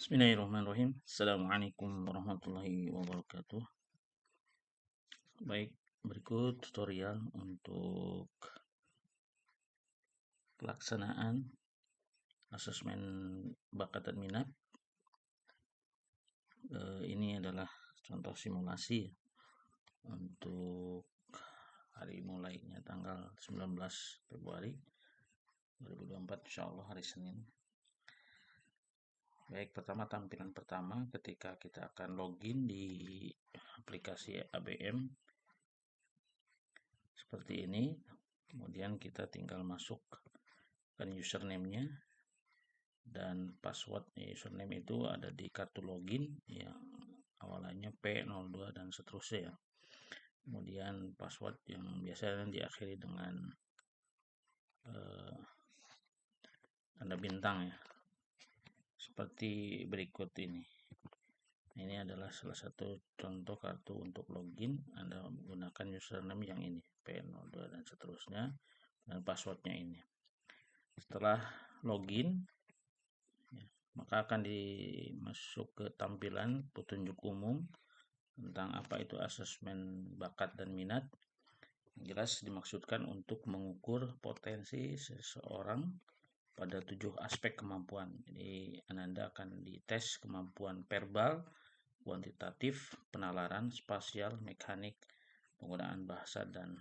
Bismillahirrahmanirrahim. Assalamualaikum warahmatullahi wabarakatuh. Baik, berikut tutorial untuk pelaksanaan asesmen bakat dan minat. Ini adalah contoh simulasi untuk hari mulainya tanggal 19 Februari 2024, insyaallah hari Senin. Baik, pertama tampilan pertama ketika kita akan login di aplikasi ABM seperti ini. Kemudian kita tinggal masukkan username-nya dan password. Username itu ada di kartu login yang awalannya P02 dan seterusnya ya. Kemudian password yang biasanya diakhiri dengan tanda bintang ya, seperti berikut ini. Ini adalah salah satu contoh kartu untuk login. Anda menggunakan username yang ini P02 dan seterusnya, dan passwordnya ini. Setelah login ya, maka akan dimasuk ke tampilan petunjuk umum tentang apa itu asesmen bakat dan minat. Yang jelas dimaksudkan untuk mengukur potensi seseorang pada 7 aspek kemampuan. Jadi Anda akan dites kemampuan verbal, kuantitatif, penalaran, spasial, mekanik, penggunaan bahasa, dan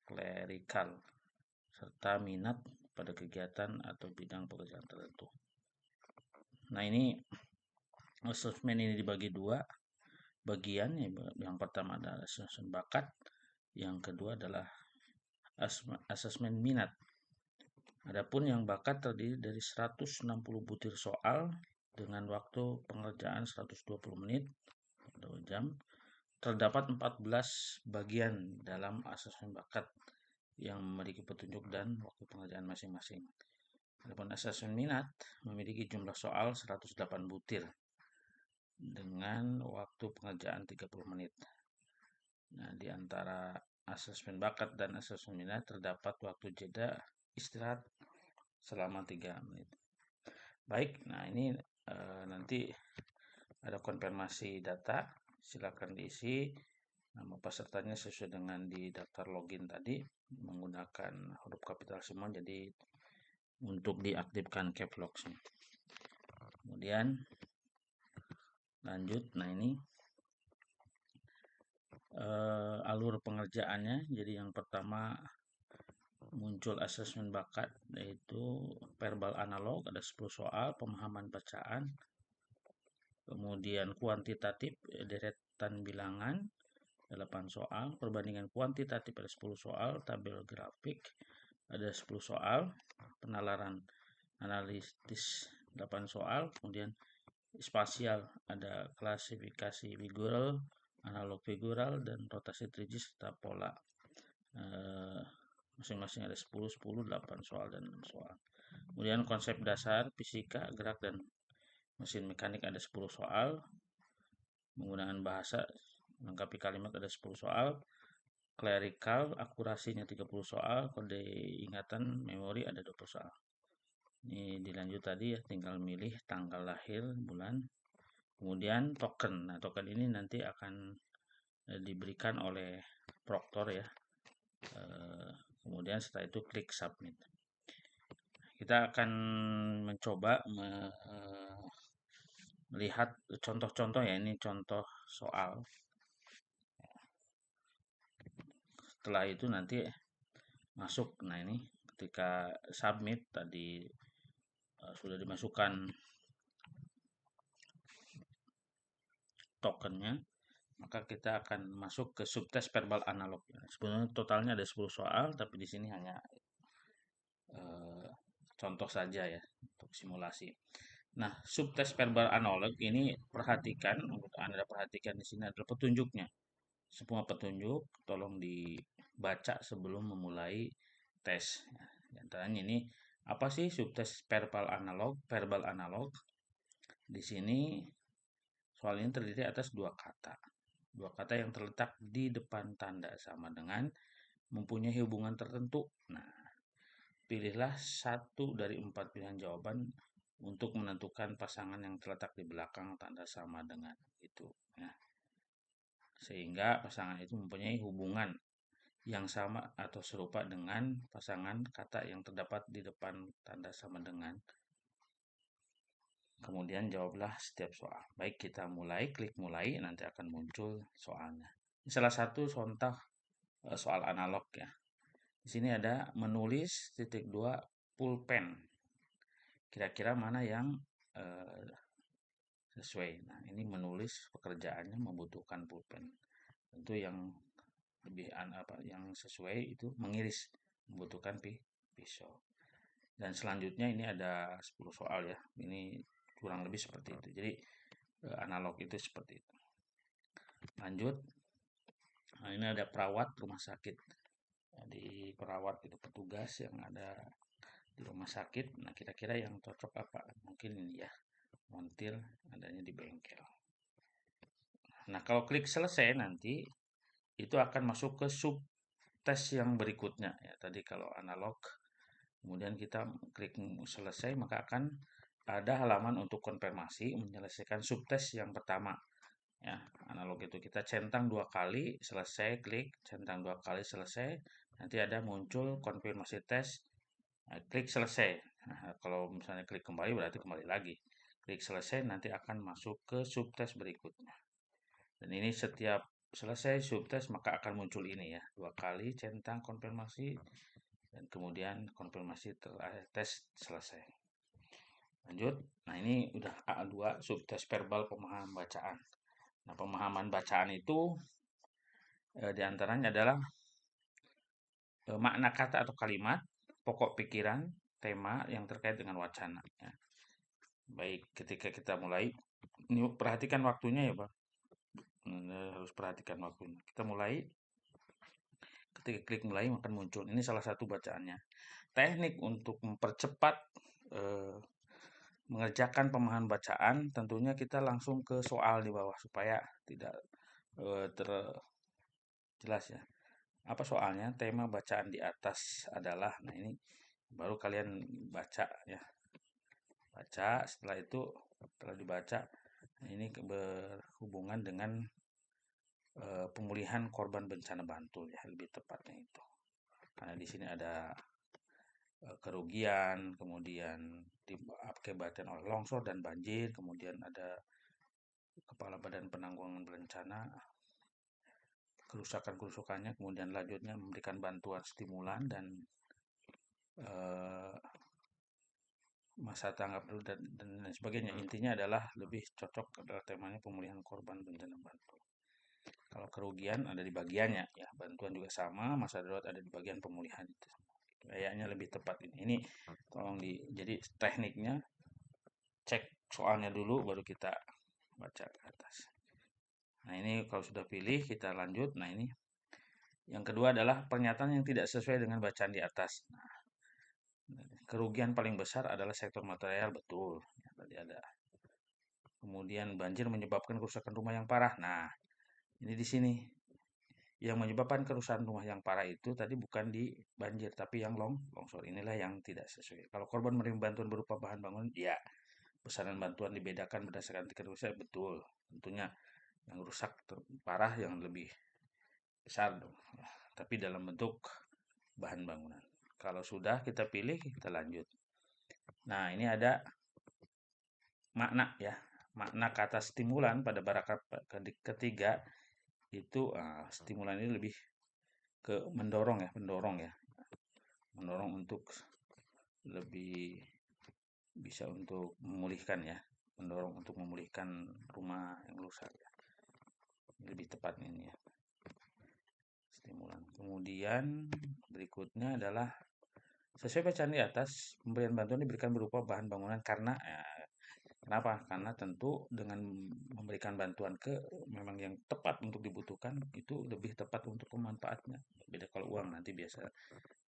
klerikal, serta minat pada kegiatan atau bidang pekerjaan tertentu. Nah, ini asesmen ini dibagi dua bagian. Yang pertama adalah asesmen bakat, yang kedua adalah asesmen minat. Adapun yang bakat terdiri dari 160 butir soal dengan waktu pengerjaan 120 menit atau jam. Terdapat 14 bagian dalam asesmen bakat yang memiliki petunjuk dan waktu pengerjaan masing-masing. Adapun asesmen minat memiliki jumlah soal 108 butir dengan waktu pengerjaan 30 menit. Nah, di antara asesmen bakat dan asesmen minat terdapat waktu jeda istirahat selama 3 menit. Baik, nah ini nanti ada konfirmasi data. Silakan diisi nama pesertanya sesuai dengan di daftar login tadi menggunakan huruf kapital semua, jadi untuk diaktifkan caps lock. Kemudian lanjut. Nah, ini alur pengerjaannya. Jadi yang pertama muncul asesmen bakat, yaitu verbal analog, ada 10 soal, pemahaman bacaan. Kemudian kuantitatif, deretan bilangan, 8 soal, perbandingan kuantitatif ada 10 soal, tabel grafik ada 10 soal, penalaran analitis 8 soal, kemudian spasial ada klasifikasi figural, analog figural, dan rotasi 3D serta pola. Masing-masing ada 10, 10, 8 soal dan 6 soal. Kemudian konsep dasar fisika, gerak, dan mesin mekanik ada 10 soal. Penggunaan bahasa melengkapi kalimat ada 10 soal. Klerikal, akurasinya 30 soal. Kode ingatan memori ada 20 soal. Ini dilanjut tadi ya, tinggal milih tanggal lahir, bulan. Kemudian token. Nah, token ini nanti akan diberikan oleh proktor ya. Kemudian setelah itu klik submit. Kita akan mencoba melihat contoh-contoh ya. Ini contoh soal. Setelah itu nanti masuk. Nah, ini ketika submit tadi sudah dimasukkan tokennya, maka kita akan masuk ke subtes verbal analog. Sebenarnya totalnya ada 10 soal, tapi di sini hanya contoh saja ya untuk simulasi. Nah, subtes verbal analog ini perhatikan, Anda perhatikan di sini adalah petunjuknya. Semua petunjuk tolong dibaca sebelum memulai tes. Di antaranya ini apa sih subtes verbal analog? Verbal analog di sini soal ini terdiri atas dua kata. Dua kata yang terletak di depan tanda sama dengan mempunyai hubungan tertentu. Nah, pilihlah satu dari 4 pilihan jawaban untuk menentukan pasangan yang terletak di belakang tanda sama dengan itu, ya. Sehingga pasangan itu mempunyai hubungan yang sama atau serupa dengan pasangan kata yang terdapat di depan tanda sama dengan. Kemudian jawablah setiap soal. Baik, kita mulai, klik mulai, nanti akan muncul soalnya. Ini salah satu contoh soal analog ya. Di sini ada menulis titik dua pulpen. Kira-kira mana yang eh, sesuai. Nah, ini menulis pekerjaannya membutuhkan pulpen. Tentu yang lebih yang sesuai itu mengiris membutuhkan pisau. Dan selanjutnya ini ada 10 soal ya. Ini kurang lebih seperti itu. Jadi analog itu seperti itu. Lanjut. Nah, ini ada perawat rumah sakit. Jadi perawat itu petugas yang ada di rumah sakit. Nah, kira-kira yang cocok apa? Mungkin ini ya. Montir adanya di bengkel. Nah, kalau klik selesai nanti itu akan masuk ke sub tes yang berikutnya ya. Tadi kalau analog, kemudian kita klik selesai maka akan ada halaman untuk konfirmasi menyelesaikan subtes yang pertama. Ya, analog itu kita centang 2 kali, selesai, klik, centang 2 kali, selesai. Nanti ada muncul konfirmasi tes, nah, klik selesai. Nah, kalau misalnya klik kembali berarti kembali lagi. Klik selesai nanti akan masuk ke subtes berikutnya. Dan ini setiap selesai subtes maka akan muncul ini ya. 2 kali centang konfirmasi dan kemudian konfirmasi tes selesai. Lanjut. Nah, ini udah A2 subtes verbal pemahaman bacaan. Nah, pemahaman bacaan itu diantaranya adalah makna kata atau kalimat, pokok pikiran, tema yang terkait dengan wacana. Ya. Baik, ketika kita mulai, ini perhatikan waktunya ya Pak. Harus perhatikan waktunya. Kita mulai, ketika klik mulai akan muncul. Ini salah satu bacaannya. Teknik untuk mempercepat mengerjakan pemahaman bacaan, tentunya kita langsung ke soal di bawah supaya tidak terjelas ya. Apa soalnya? Tema bacaan di atas adalah, nah ini baru kalian baca ya. Baca, setelah itu setelah dibaca, nah ini berhubungan dengan pemulihan korban bencana Bantul ya, lebih tepatnya itu. Karena di sini ada kerugian, kemudian diakibatkan oleh longsor dan banjir, kemudian ada Kepala Badan Penanggulangan Bencana, kerusakan-kerusakannya, kemudian lanjutnya memberikan bantuan stimulan dan masa tanggap dulu dan sebagainya. Intinya adalah lebih cocok adalah temanya pemulihan korban bencana Bantul. Kalau kerugian ada di bagiannya ya, bantuan juga sama, masa darurat ada di bagian pemulihan itu. Kayaknya lebih tepat ini. Ini tolong jadi tekniknya cek soalnya dulu baru kita baca ke atas. Nah, ini kalau sudah pilih kita lanjut. Nah, ini yang kedua adalah pernyataan yang tidak sesuai dengan bacaan di atas. Nah, kerugian paling besar adalah sektor material, betul. Ya, tadi ada. Kemudian banjir menyebabkan kerusakan rumah yang parah. Nah, ini di sini. Yang menyebabkan kerusakan rumah yang parah itu tadi bukan di banjir, tapi yang longsor. Inilah yang tidak sesuai. Kalau korban menerima bantuan berupa bahan bangunan, ya besaran bantuan dibedakan berdasarkan tingkat rusak, betul. Tentunya yang rusak parah yang lebih besar dong. Ya, tapi dalam bentuk bahan bangunan. Kalau sudah kita pilih, kita lanjut. Nah, ini ada makna ya. Makna kata stimulan pada paragraf ketiga itu stimulan ini lebih ke mendorong ya, mendorong untuk lebih bisa untuk memulihkan ya, mendorong untuk memulihkan rumah yang rusak ya. Lebih tepat ini ya, stimulan. Kemudian berikutnya adalah sesuai bacaan di atas, pemberian bantuan diberikan berupa bahan bangunan karena kenapa? Karena tentu dengan memberikan bantuan ke memang yang tepat untuk dibutuhkan itu lebih tepat untuk pemanfaatnya. Beda kalau uang nanti biasa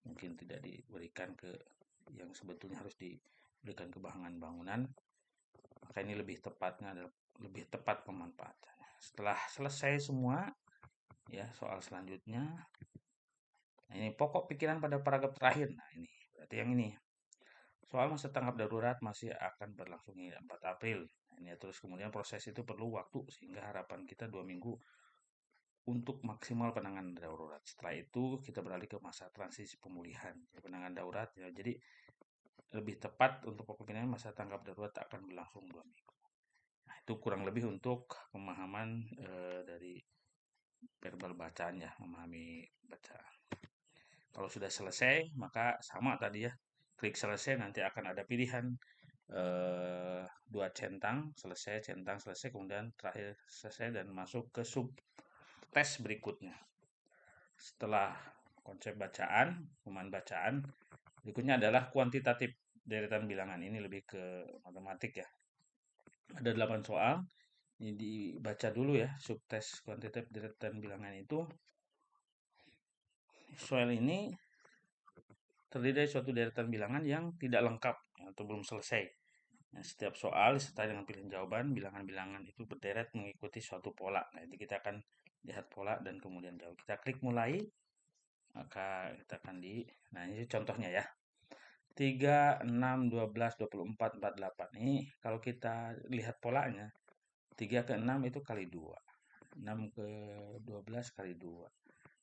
mungkin tidak diberikan ke yang sebetulnya harus diberikan ke bahan bangunan. Maka ini lebih tepatnya adalah lebih tepat pemanfaatannya. Setelah selesai semua ya soal selanjutnya. Nah, ini pokok pikiran pada paragraf terakhir. Nah, ini berarti yang ini. soal masa tanggap darurat masih akan berlangsung hingga 4 April. Ini terus kemudian proses itu perlu waktu sehingga harapan kita 2 minggu untuk maksimal penanganan darurat. Setelah itu kita beralih ke masa transisi pemulihan. Penanganan darurat ya, jadi lebih tepat untuk kepemimpinan masa tanggap darurat akan berlangsung 2 minggu. Nah, itu kurang lebih untuk pemahaman dari verbal bacaan ya, memahami bacaan. Kalau sudah selesai, maka sama tadi ya, klik selesai, nanti akan ada pilihan 2 centang selesai, kemudian terakhir selesai dan masuk ke sub tes berikutnya. Setelah konsep bacaan, pemahaman bacaan, berikutnya adalah kuantitatif deretan bilangan. Ini lebih ke matematik ya. Ada 8 soal. Ini dibaca dulu ya, subtes kuantitatif deretan bilangan itu. Soal ini terdiri dari suatu deretan bilangan yang tidak lengkap atau belum selesai. Nah, setiap soal disertai dengan pilihan jawaban, bilangan-bilangan itu berderet mengikuti suatu pola. Nah, nanti kita akan lihat pola dan kemudian jawab. Kita klik mulai, maka kita akan nah ini contohnya ya. 3, 6, 12, 24, 48. Ini kalau kita lihat polanya, 3 ke 6 itu kali 2. 6 ke 12 kali 2.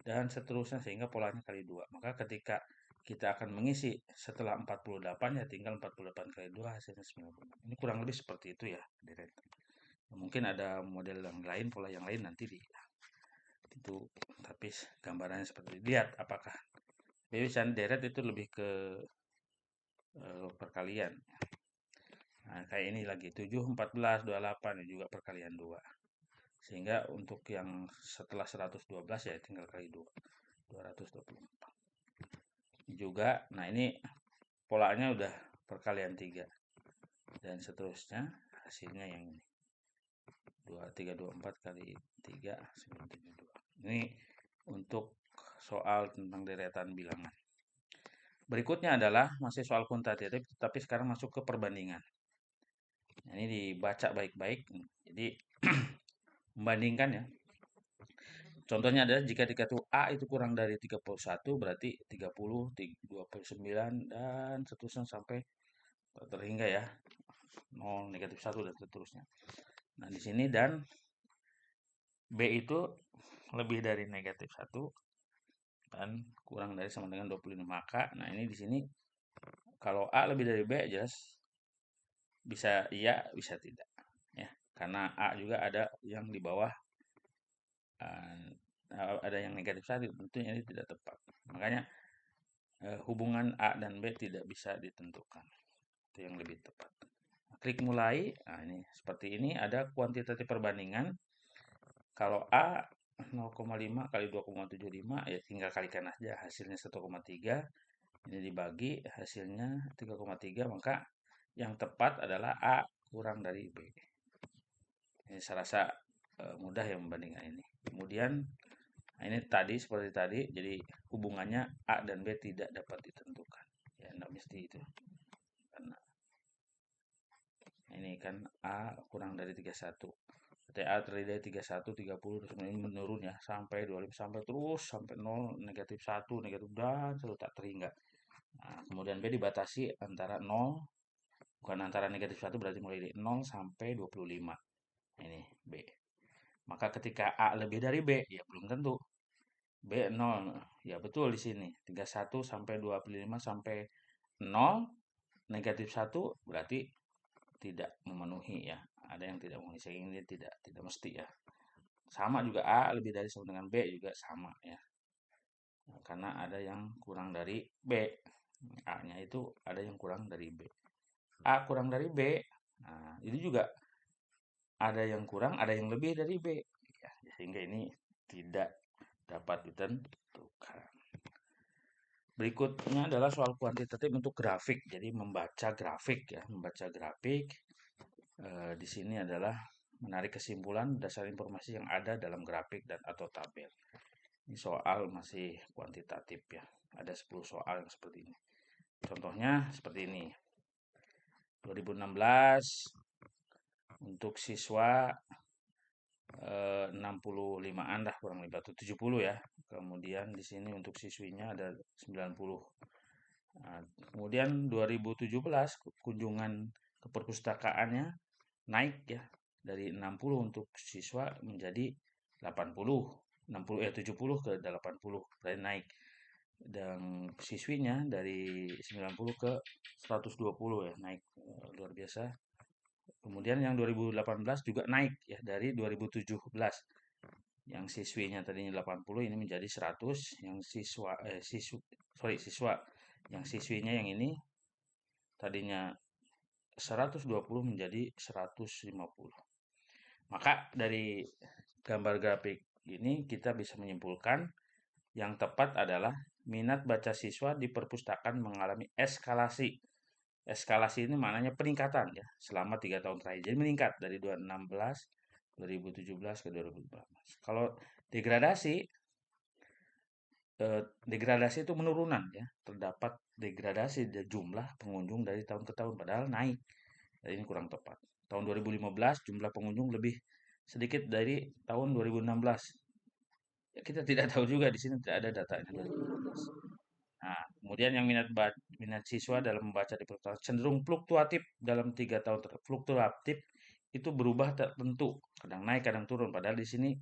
Dan seterusnya sehingga polanya kali 2. Maka ketika kita akan mengisi setelah 48 ya tinggal 48 kali 2 hasilnya 90. Ini kurang lebih seperti itu ya, Deret. Mungkin ada model yang lain, pola yang lain nanti itu, tapi gambarannya seperti itu. Lihat apakah biasanya deret itu lebih ke perkalian. Nah, kayak ini lagi 7, 14, 28 ini juga perkalian 2. Sehingga untuk yang setelah 112 ya tinggal kali 2. 224. Juga, nah ini polanya udah perkalian 3. Dan seterusnya hasilnya yang ini. 324 kali 3, 972. Ini untuk soal tentang deretan bilangan. Berikutnya adalah masih soal kuantitatif, tapi sekarang masuk ke perbandingan. Nah, ini dibaca baik-baik. Jadi membandingkan ya. Contohnya adalah jika dikatakan A itu kurang dari 31 berarti 30, 29 dan seterusnya sampai terhingga ya 0, -1 dan seterusnya. Nah, di sini dan B itu lebih dari -1 dan kurang dari sama dengan 25. Maka nah ini di sini kalau A lebih dari B jelas bisa iya, bisa tidak ya. Karena A juga ada yang di bawah ada yang -1, tentunya ini tidak tepat. Makanya hubungan A dan B tidak bisa ditentukan. Itu yang lebih tepat. Klik mulai. Nah, ini seperti ini ada kuantitatif perbandingan. Kalau A 0,5 kali 2,75 ya tinggal kalikan aja hasilnya 1,3. Ini dibagi hasilnya 3,3, maka yang tepat adalah A kurang dari B. Ini saya rasa mudah ya membandingkan ini. Kemudian nah ini tadi seperti tadi, jadi hubungannya A dan B tidak dapat ditentukan. Ya, tidak mesti itu. Karena ini kan A kurang dari 31. Berarti A terdiri dari 31, 30, terus ini menurun ya, sampai 25, sampai terus, sampai 0, -1, negatif, dan selalu tak terhingga. Nah, kemudian B dibatasi antara 0, bukan antara -1, berarti mulai dari 0 sampai 25. Ini B. Maka ketika A lebih dari B, ya belum tentu. B 0, ya betul di sini. 31 sampai 25 sampai 0, -1 berarti tidak memenuhi ya. Ada yang tidak memenuhi, sehingga ini tidak mesti ya. Sama juga A lebih dari sama dengan B juga sama ya. Nah, karena ada yang kurang dari B. A-nya itu ada yang kurang dari B. A kurang dari B, nah itu juga ada yang kurang, ada yang lebih dari B. Ya, sehingga ini tidak dapat ditentukan. Berikutnya adalah soal kuantitatif untuk grafik. Jadi membaca grafik ya, membaca grafik. Di sini adalah menarik kesimpulan berdasarkan informasi yang ada dalam grafik dan atau tabel. Ini soal masih kuantitatif ya. Ada 10 soal yang seperti ini. Contohnya seperti ini. 2016 untuk siswa 65-an dah kurang lebih atau 70 ya. Kemudian di sini untuk siswinya ada 90. Nah, kemudian 2017 kunjungan ke perpustakaannya naik ya dari 60 untuk siswa menjadi 80, 60 70 ke 80 berarti naik. Dan siswinya dari 90 ke 120 ya naik luar biasa. Kemudian yang 2018 juga naik ya dari 2017. Yang siswinya tadinya 80 ini menjadi 100, yang siswa yang siswinya yang ini tadinya 120 menjadi 150. Maka dari gambar grafik ini kita bisa menyimpulkan yang tepat adalah minat baca siswa di perpustakaan mengalami eskalasi. Eskalasi ini maknanya peningkatan ya selama 3 tahun terakhir. Jadi meningkat dari 2016, 2017 ke 2018. Kalau degradasi, degradasi itu menurunan ya. Terdapat degradasi dari jumlah pengunjung dari tahun ke tahun padahal naik. Jadi ini kurang tepat. Tahun 2015 jumlah pengunjung lebih sedikit dari tahun 2016. Ya, kita tidak tahu juga di sini tidak ada datanya 2016. Nah, kemudian yang minat siswa dalam membaca di perpustakaan cenderung fluktuatif dalam 3 tahun fluktuatif itu berubah tak tentu, kadang naik kadang turun. Padahal di sini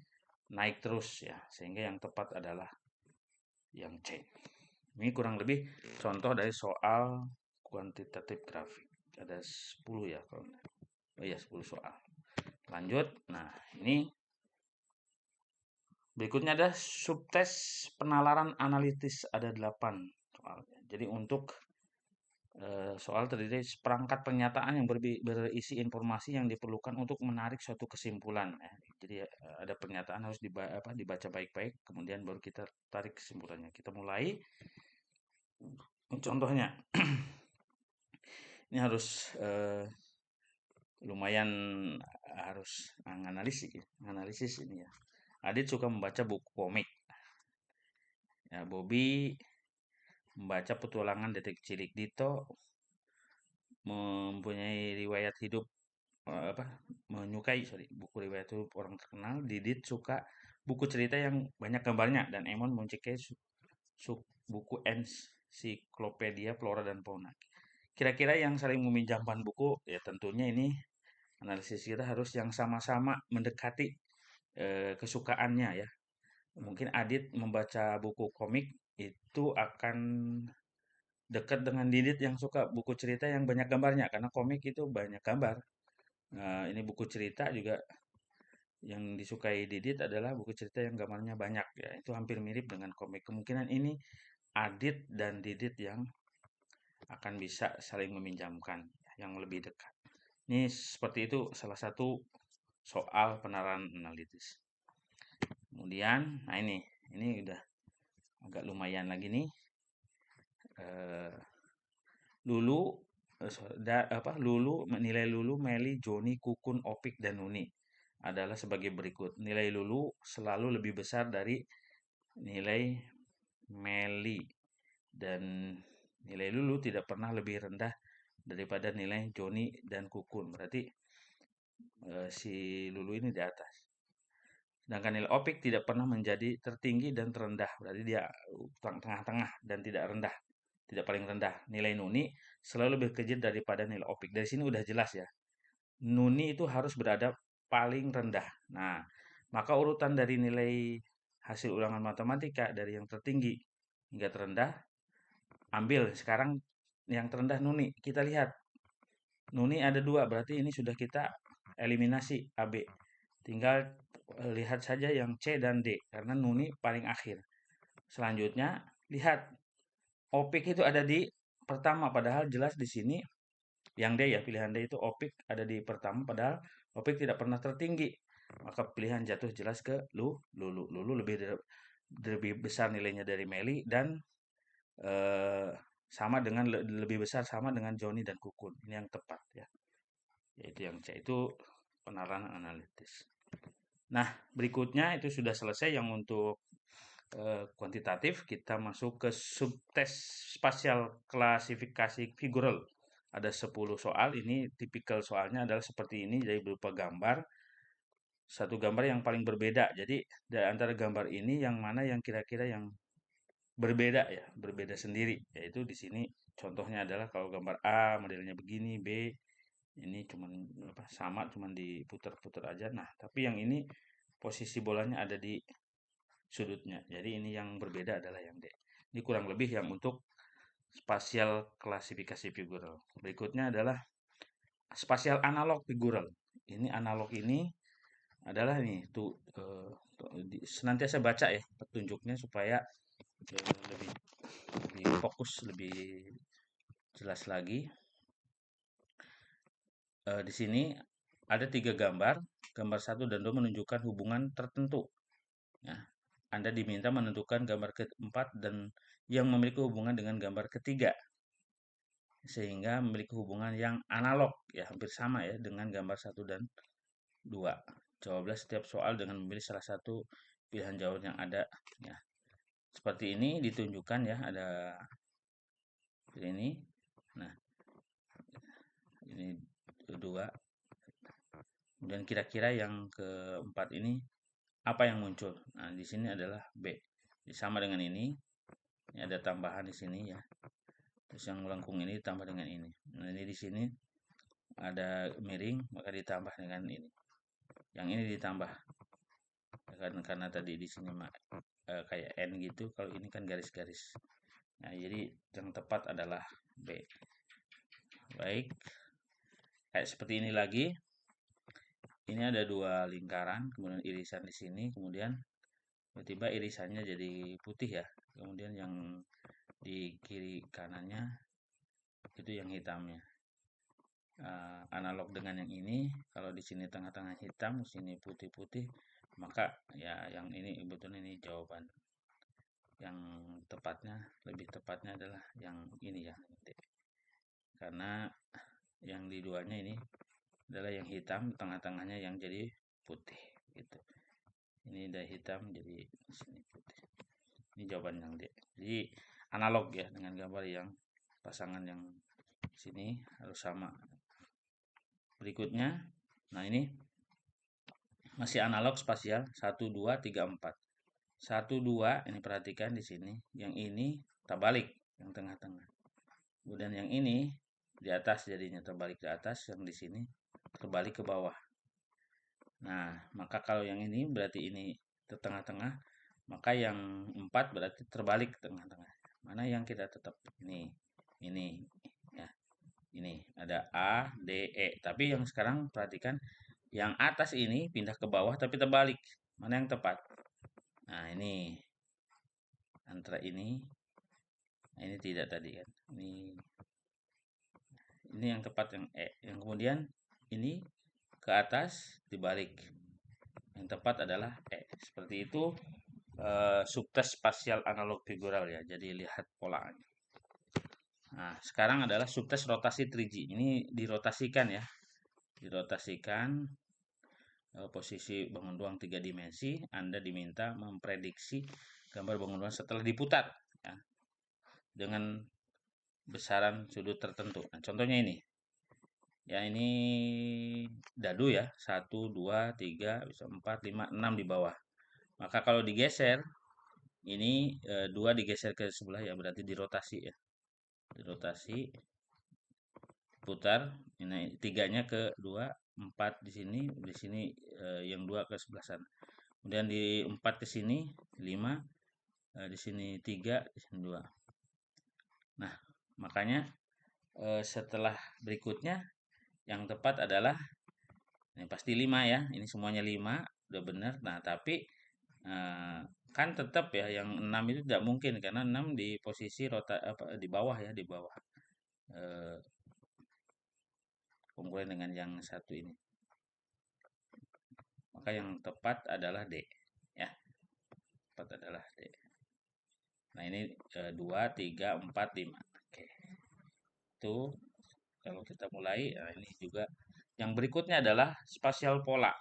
naik terus ya, sehingga yang tepat adalah yang C. Ini kurang lebih contoh dari soal kuantitatif grafik. Ada 10 ya kalau. Oh iya 10 soal. Lanjut. Nah, ini berikutnya ada subtes penalaran analitis ada 8 soal. Jadi untuk soal terdiri dari seperangkat pernyataan yang berisi informasi yang diperlukan untuk menarik suatu kesimpulan. Jadi ada pernyataan harus dibaca baik-baik, kemudian baru kita tarik kesimpulannya. Kita mulai. Contohnya, ini harus lumayan harus analisis ini ya. Adit suka membaca buku komik. Ya, Bobby membaca petualangan detektif cilik. Dito mempunyai riwayat hidup menyukai buku riwayat hidup orang terkenal. Didit suka buku cerita yang banyak gambarnya dan Emon menyukai buku ensiklopedia flora dan fauna. Kira-kira yang saling meminjamkan buku ya tentunya ini analisis kita harus yang sama-sama mendekati kesukaannya ya. Mungkin Adit membaca buku komik itu akan dekat dengan Didit yang suka buku cerita yang banyak gambarnya karena komik itu banyak gambar. Nah, ini buku cerita juga yang disukai Didit adalah buku cerita yang gambarnya banyak ya. Itu hampir mirip dengan komik. Kemungkinan ini Adit dan Didit yang akan bisa saling meminjamkan yang lebih dekat. Ini seperti itu salah satu soal penalaran analitis. Kemudian, nah ini udah agak lumayan lagi nih. Lulu Lulu, nilai Lulu, Meli, Joni, Kukun, Opik, dan Nuni adalah sebagai berikut. Nilai Lulu selalu lebih besar dari nilai Meli dan nilai Lulu tidak pernah lebih rendah daripada nilai Joni dan Kukun. Berarti si Lulu ini di atas. Sedangkan nilai Opik tidak pernah menjadi tertinggi dan terendah. Berarti dia tengah-tengah dan tidak rendah. Tidak paling rendah. Nilai Nuni selalu lebih kecil daripada nilai Opik. Dari sini udah jelas ya. Nuni itu harus berada paling rendah. Nah, maka urutan dari nilai hasil ulangan matematika dari yang tertinggi hingga terendah, ambil sekarang yang terendah Nuni. Kita lihat. Nuni ada 2, berarti ini sudah kita eliminasi AB. Tinggal lihat saja yang C dan D, karena Nuni paling akhir. Selanjutnya, lihat Opik itu ada di pertama, padahal jelas di sini yang D ya, pilihan D itu Opik ada di pertama, padahal Opik tidak pernah tertinggi. Maka pilihan jatuh jelas ke Lulu. Lulu lebih besar nilainya dari Meli dan eh, sama dengan lebih besar sama dengan Joni dan Kukun. Ini yang tepat ya. Yaitu yang C itu penalaran analitis. Nah, berikutnya itu sudah selesai yang untuk kuantitatif. Kita masuk ke subtes spasial klasifikasi figural. Ada 10 soal, ini tipikal soalnya adalah seperti ini, jadi berupa gambar. Satu gambar yang paling berbeda. Jadi, dari antara gambar ini yang mana yang kira-kira yang berbeda ya, berbeda sendiri. Yaitu di sini contohnya adalah kalau gambar A modelnya begini, B ini cuman sama cuman diputar-putar aja. Nah, tapi yang ini posisi bolanya ada di sudutnya. Jadi ini yang berbeda adalah yang D. Ini kurang lebih yang untuk spasial klasifikasi figural. Berikutnya adalah spasial analog figural. Ini analog ini adalah nih senantiasa baca ya petunjuknya supaya lebih fokus, lebih jelas lagi. Di sini ada 3 gambar. Gambar 1 dan 2 menunjukkan hubungan tertentu. Ya, Anda diminta menentukan gambar keempat dan yang memiliki hubungan dengan gambar ketiga. Sehingga memiliki hubungan yang analog, ya hampir sama ya dengan gambar 1 dan 2. Jawablah setiap soal dengan memilih salah satu pilihan jawaban yang ada. Ya. Seperti ini ditunjukkan ya, ada ini. Nah, ini 2. Kemudian kira-kira yang keempat ini apa yang muncul? Nah, di sini adalah B. Sama dengan ini. Ini ada tambahan di sini ya. Terus yang melengkung ini ditambah dengan ini. Nah, ini di sini ada miring, maka ditambah dengan ini. Yang ini ditambah. Karena tadi di sini kayak N gitu, kalau ini kan garis-garis. Nah, jadi yang tepat adalah B. Baik. Kayak seperti ini lagi. Ini ada 2 lingkaran, kemudian irisan di sini, kemudian tiba-tiba irisannya jadi putih ya. Kemudian yang di kiri kanannya itu yang hitamnya. Analog dengan yang ini, kalau di sini tengah-tengah hitam, di sini putih-putih, maka ya yang ini sebetulnya ini jawaban. Yang tepatnya, lebih tepatnya adalah yang ini ya. Karena yang di duanya ini adalah yang hitam, tengah-tengahnya yang jadi putih gitu. Ini udah hitam jadi sini putih. Ini jawaban yang D. Jadi analog ya dengan gambar yang pasangan yang sini harus sama. Berikutnya, nah ini masih analog spasial 1 2 3 4. 1 2 ini perhatikan di sini, yang ini terbalik yang tengah-tengah. Kemudian yang ini di atas jadinya terbalik ke atas, yang di sini terbalik ke bawah. Nah, maka kalau yang ini berarti ini ke tengah-tengah, maka yang 4 berarti terbalik ke tengah-tengah. Mana yang kita tetap ini ya. Ini ada A, D, E. Tapi yang sekarang perhatikan yang atas ini pindah ke bawah tapi terbalik. Mana yang tepat? Nah, ini antara ini. Nah, ini tidak tadi kan. Ini yang tepat yang E. Yang kemudian ini ke atas dibalik. Yang tepat adalah E. Seperti itu subtes spasial analog figural ya. Jadi lihat polanya. Nah, sekarang adalah subtes rotasi 3G. Ini dirotasikan ya. Dirotasikan posisi bangun ruang 3 dimensi. Anda diminta memprediksi gambar bangun ruang setelah diputar ya, dengan besaran sudut tertentu. Nah, contohnya ini. Ya, ini dadu ya. 1, 2, 3, bisa 4, 5, 6 di bawah. Maka kalau digeser, ini 2 digeser ke sebelah ya, berarti dirotasi ya. Dirotasi, putar. Ini 3-nya ke 2, 4 di sini yang 2 ke sebelah sana. Kemudian di 4 ke sini, 5, di sini 3, di sini 2. Nah, makanya setelah berikutnya yang tepat adalah ini pasti 5 ya. Ini semuanya 5, udah benar. Nah, tapi kan tetap ya yang 6 itu tidak mungkin karena 6 di posisi di bawah ya, di bawah. Kongruen dengan yang satu ini. Maka yang tepat adalah D. Ya, tepat adalah D. Nah, ini 2, 3, 4, 5. Oke. Itu kalau kita mulai, nah ini juga. Yang berikutnya adalah spasial pola.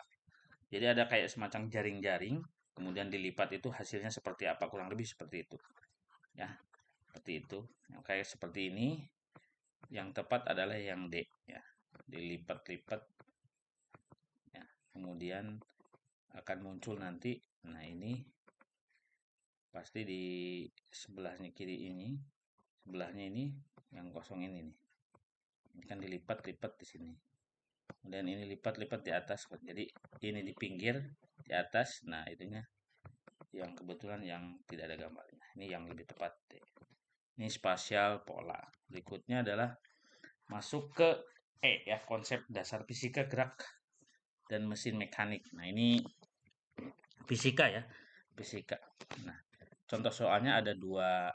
Jadi ada kayak semacam jaring-jaring, kemudian dilipat itu hasilnya seperti apa, kurang lebih seperti itu. Ya, seperti itu. Yang kayak seperti ini, yang tepat adalah yang D. Ya, dilipat-lipat. Ya, kemudian akan muncul nanti. Nah, ini pasti di sebelahnya kiri ini, sebelahnya ini yang kosong ini nih. Ini kan dilipat-lipat di sini. Kemudian ini lipat-lipat di atas. Jadi ini di pinggir, di atas. Nah, itunya yang kebetulan yang tidak ada gambarnya. Ini yang lebih tepat. Ini spasial pola. Berikutnya adalah masuk ke ya, konsep dasar fisika gerak dan mesin mekanik. Nah, ini fisika ya, fisika. Nah, contoh soalnya ada dua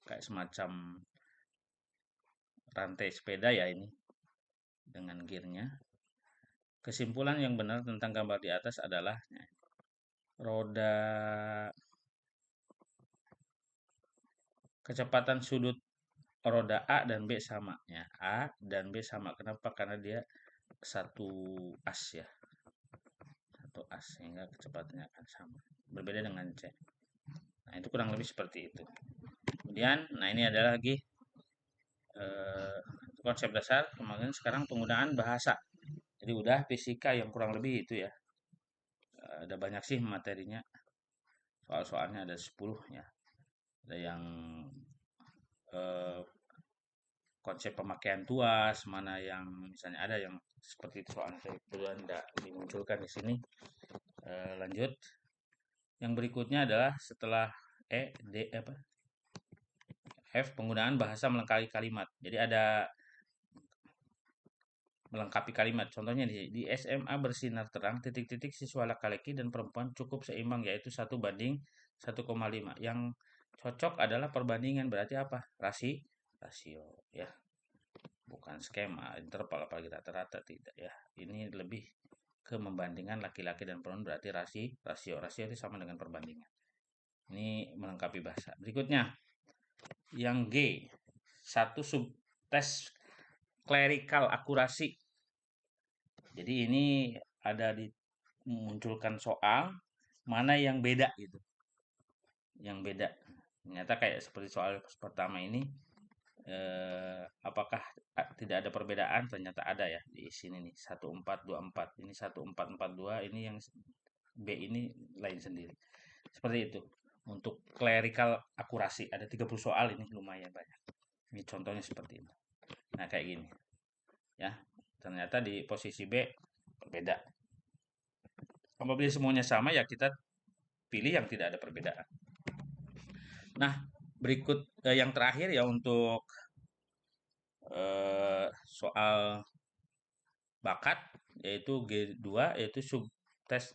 kayak semacam rantai sepeda ya ini dengan gearnya. Kesimpulan yang benar tentang gambar di atas adalah roda kecepatan sudut roda A dan B sama ya. A dan B sama. Kenapa? Karena dia satu as ya. Satu as sehingga kecepatannya akan sama. Berbeda dengan C. Nah, itu kurang lebih seperti itu. Kemudian, nah ini adalah lagi eh, konsep dasar. Kemudian sekarang penggunaan bahasa. Jadi udah fisika yang kurang lebih itu ya. Ada banyak sih materinya. Soal-soalnya ada 10 ya. Ada yang eh, konsep pemakaian tuas, mana yang misalnya ada yang seperti itu soalnya saya kebetulan tidak dimunculkan di sini. Lanjut. Yang berikutnya adalah setelah F penggunaan bahasa melengkapi kalimat. Jadi ada melengkapi kalimat. Contohnya di SMA bersinar terang, titik-titik siswa laki-laki dan perempuan cukup seimbang, yaitu 1:1,5. Yang cocok adalah perbandingan, berarti apa? Rasio, ya. Bukan skema, interval, apalagi rata-rata, tidak ya. Ini lebih ke membandingkan laki-laki dan perempuan, berarti rasio. Rasio itu sama dengan perbandingan. Ini melengkapi bahasa. Berikutnya, yang G, satu subtes clerical akurasi. Jadi ini ada dimunculkan soal mana yang beda gitu. Yang beda. Ternyata kayak seperti soal pertama ini apakah tidak ada perbedaan? Ternyata ada ya di sini nih 1424. Ini 1442, ini yang B ini lain sendiri. Seperti itu. Untuk clerical akurasi ada 30 soal, ini lumayan banyak. Ini contohnya seperti itu. Nah, kayak gini. Ya. Ternyata di posisi B berbeda. Apabila semuanya sama ya kita pilih yang tidak ada perbedaan. Nah, berikut yang terakhir ya untuk soal bakat yaitu G2 yaitu subtes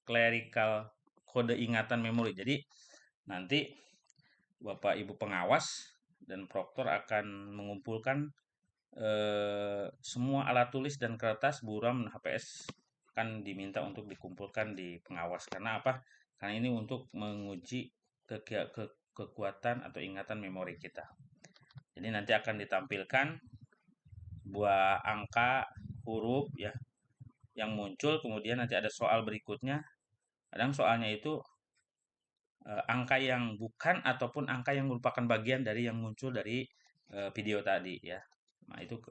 clerical kode ingatan memori. Jadi nanti Bapak Ibu pengawas dan proktor akan mengumpulkan semua alat tulis dan kertas, buram, HPS akan diminta untuk dikumpulkan di pengawas. Karena apa? Karena ini untuk menguji kekuatan atau ingatan memori kita. Jadi nanti akan ditampilkan buah angka, huruf ya yang muncul, kemudian nanti ada soal berikutnya. Kadang soalnya itu angka yang bukan ataupun angka yang merupakan bagian dari yang muncul dari video tadi ya. Nah, itu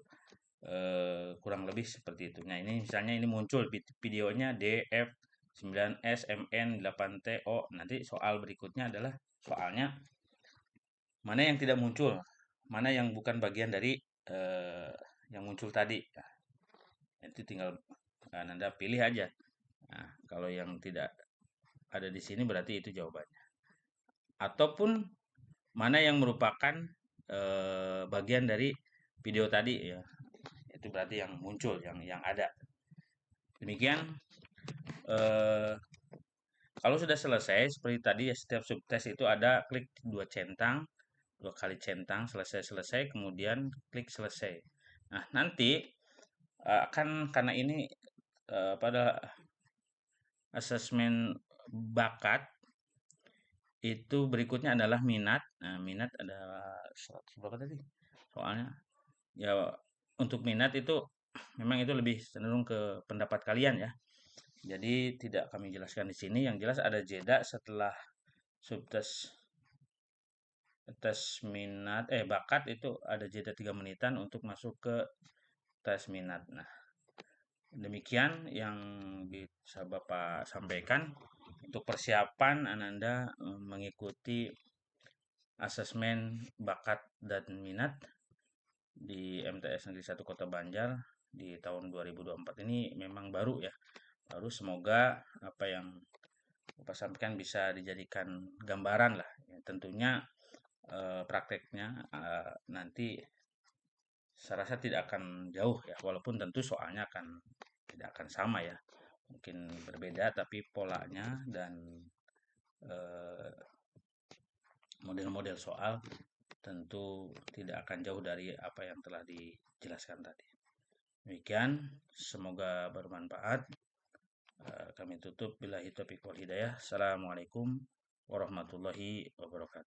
kurang lebih seperti itu. Nah, ini misalnya ini muncul videonya DF 9S MN 8TO. Nanti soal berikutnya adalah soalnya mana yang tidak muncul, mana yang bukan bagian dari yang muncul tadi. Nah, itu tinggal Anda pilih aja. Nah, kalau yang tidak ada di sini berarti itu jawabannya. Ataupun mana yang merupakan bagian dari video tadi ya. Itu berarti yang muncul, yang ada. Demikian kalau sudah selesai seperti tadi ya, setiap subtes itu ada klik dua centang, 2 kali centang, selesai, kemudian klik selesai. Nah, nanti akan karena ini pada asesmen bakat itu berikutnya adalah minat. Nah, minat ada 100 berapa tadi? Soalnya ya untuk minat itu memang itu lebih cenderung ke pendapat kalian ya. Jadi tidak kami jelaskan di sini. Yang jelas ada jeda setelah subtes tes minat bakat itu ada jeda 3 menitan untuk masuk ke tes minat. Nah, demikian yang bisa Bapak sampaikan. Untuk persiapan Ananda mengikuti asesmen bakat dan minat di MTS Negeri 1 Kota Banjar di tahun 2024 ini memang baru ya. Baru, semoga apa yang Bapak sampaikan bisa dijadikan gambaran lah. Ya, tentunya prakteknya nanti saya rasa tidak akan jauh ya, walaupun tentu soalnya tidak akan sama ya. Mungkin berbeda tapi polanya dan eh, model-model soal tentu tidak akan jauh dari apa yang telah dijelaskan tadi. Demikian, semoga bermanfaat. Kami tutup billahi taufiq wal hidayah. Assalamualaikum warahmatullahi wabarakatuh.